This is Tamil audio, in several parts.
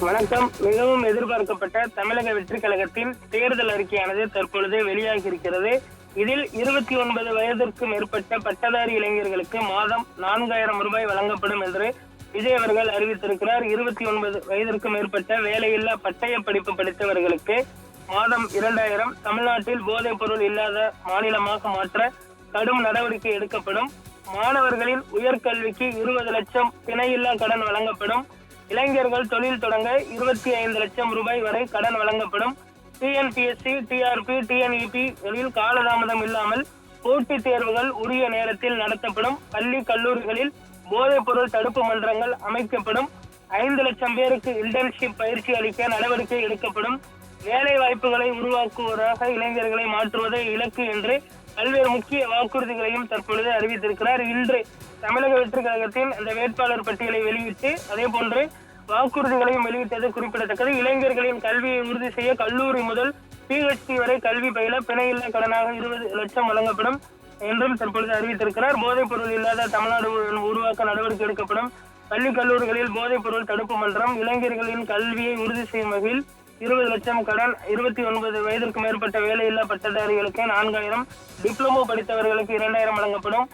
வணக்கம். மிகவும் எதிர்பார்க்கப்பட்ட தமிழக வெற்றி கழகத்தின் தேர்தல் அறிக்கையானது தற்பொழுது வெளியாகி இருக்கிறது. இதில் 29 வயதிற்கு மேற்பட்ட பட்டதாரி இளைஞர்களுக்கு மாதம் 4000 ரூபாய் வழங்கப்படும் என்று விஜய் அவர்கள் அறிவித்திருக்கிறார். 29 வயதிற்கு மேற்பட்ட வேலையில்லா பட்டய படிப்பு படித்தவர்களுக்கு மாதம் 2000. தமிழ்நாட்டில் போதைப் பொருள் இல்லாத மாநிலமாக மாற்ற கடும் நடவடிக்கை எடுக்கப்படும். மாணவர்களின் உயர்கல்விக்கு 20 லட்சம் பிணையில்லா கடன் வழங்கப்படும். இளைஞர்கள் தொழில் தொடங்க 25 லட்சம் ரூபாய் வரை கடன் வழங்கப்படும். டிஎன்பிஎஸ்சி, டிஆர்பி, டிஎன்இபி-களில் காலதாமதம் இல்லாமல் போட்டித் தேர்வுகள் உரிய நேரத்தில் நடத்தப்படும். பள்ளி கல்லூரிகளில் போதைப் பொருள் தடுப்பு மன்றங்கள் அமைக்கப்படும். 5 லட்சம் பேருக்கு இன்டர்ன்ஷிப் பயிற்சி அளிக்க நடவடிக்கை எடுக்கப்படும். வேலை வாய்ப்புகளை உருவாக்குவதாக இளைஞர்களை மாற்றுவதே இலக்கு என்று பல்வேறு முக்கிய வாக்குறுதிகளையும் தற்பொழுது அறிவித்திருக்கிறார். இன்று தமிழக வெற்றி கழகத்தின் அந்த வேட்பாளர் பட்டியலை வெளியிட்டு அதே போன்று வாக்குறுதிகளையும் வெளியிட்டது குறிப்பிடத்தக்கது. இளைஞர்களின் கல்வியை உறுதி செய்ய கல்லூரி முதல் PhD வரை கல்வி பயில பிணையில்லா கடனாக 20 லட்சம் வழங்கப்படும் என்றும் தற்பொழுது அறிவித்திருக்கிறார். போதைப் பொருள் இல்லாத தமிழ்நாடு உருவாக்க நடவடிக்கை எடுக்கப்படும். பள்ளி கல்லூரிகளில் போதைப் பொருள் தடுப்பு மன்றம். இளைஞர்களின் கல்வியை உறுதி செய்யும் வகையில் 20 லட்சம் கடன். 29 வயதிற்கு மேற்பட்ட வேலையில்லா பட்டதாரிகளுக்கு 4000, டிப்ளமோ படித்தவர்களுக்கு 2000 வழங்கப்படும்.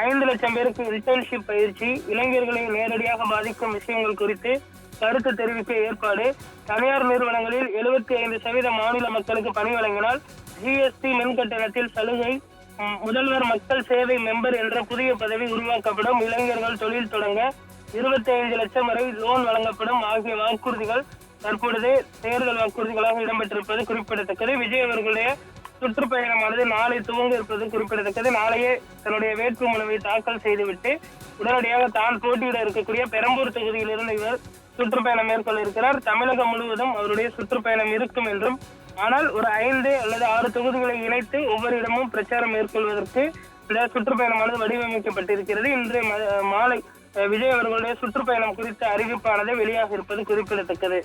5 லட்சம் பேருக்கு இன்டர்ன்ஷிப் பயிற்சி. இளைஞர்களை நேரடியாக பாதிக்கும் விஷயங்கள் குறித்து கருத்து தெரிவிக்க ஏற்பாடு. தனியார் நிறுவனங்களில் 75% மாநில மக்களுக்கு பணி வழங்கினால் GST மின் கட்டணத்தில் சலுகை. முதல்வர் மக்கள் சேவை மெம்பர் என்ற புதிய பதவி உருவாக்கப்படும். இளைஞர்கள் தொழில் தொடங்க 25 லட்சம் வரை லோன் வழங்கப்படும் ஆகிய வாக்குறுதிகள் தற்பொழுது தேர்தல் வாக்குறுதிகளாக இடம்பெற்றிருப்பது குறிப்பிடத்தக்கது. விஜய் அவர்களுடைய சுற்றுப்பயணமானது நாளை துவங்க இருப்பது குறிப்பிடத்தக்கது. நாளையே தன்னுடைய வேட்புமனுவை தாக்கல் செய்துவிட்டு உடனடியாக தான் போட்டியிட இருக்கக்கூடிய பெரம்பூர் தொகுதியிலிருந்து இவர் சுற்றுப்பயணம் மேற்கொள்ள இருக்கிறார். தமிழகம் முழுவதும் அவருடைய சுற்றுப்பயணம் இருக்கும் என்றும், ஆனால் ஒரு 5 அல்லது 6 தொகுதிகளை இணைத்து ஒவ்வொரு இடமும் பிரச்சாரம் மேற்கொள்வதற்கு இந்த சுற்றுப்பயணமானது வடிவமைக்கப்பட்டிருக்கிறது. இன்று மாலை விஜய் அவர்களுடைய சுற்றுப்பயணம் குறித்த அறிவிப்பானது வெளியாக இருப்பது குறிப்பிடத்தக்கது.